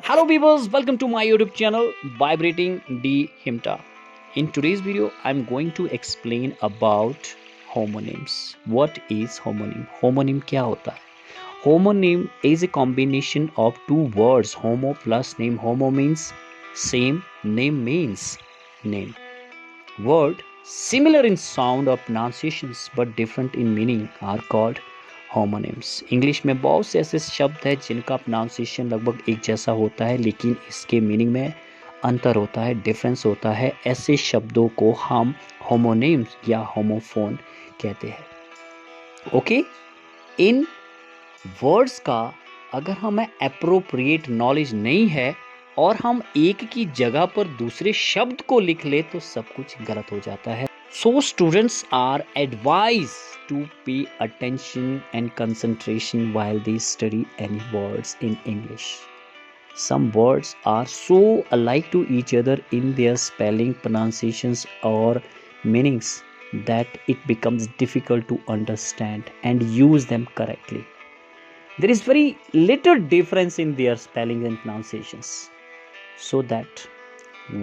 Hello viewers, welcome to my YouTube channel Vibrating D HIMTA. In today's video, I'm going to explain about homonyms. What is homonym? Homonym क्या होता है? Homonym is a combination of two words. Homo plus name. Homo means same, name means name. Word similar in sound or pronunciations but different in meaning are called homonyms. English में बहुत से ऐसे शब्द हैं जिनका प्रोनाउंसिएशन लगभग एक जैसा होता है लेकिन इसके मीनिंग में अंतर होता है, डिफरेंस होता है। ऐसे शब्दों को हम होमोनिम्स या होमोफोन कहते हैं। ओके, इन वर्ड्स का अगर हमें एप्रोप्रिएट नॉलेज नहीं है और हम एक की जगह पर दूसरे शब्द को लिख ले तो सब कुछ गलत हो जाता है। So students are advised to pay attention and concentration while they study any words in English. Some words are so alike to each other in their spelling, pronunciations or meanings that it becomes difficult to understand and use them correctly. There is very little difference in their spelling and pronunciations, so that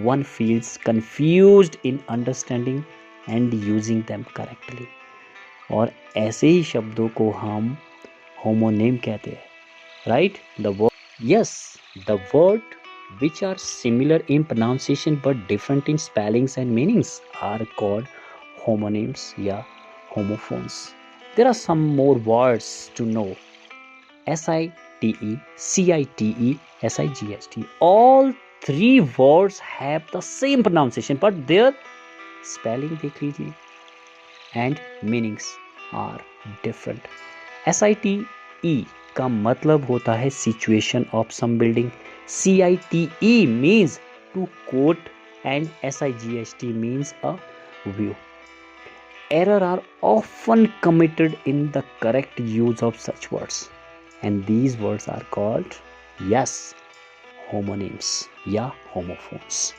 one feels confused in understanding and using them correctly. और ऐसे ही शब्दों को हम homonym कहते हैं, right? The word which are similar in pronunciation but different in spellings and meanings are called homonyms या homophones. There are some more words to know. SITE, CITE, SIGHT. All three words have the same pronunciation but their spelling देख लीजिए and meanings are different. SITE का मतलब होता है situation of some building. CITE means to quote and SIGHT means a view. Error are often committed in the correct use of such words and these words are called homonyms या homophones.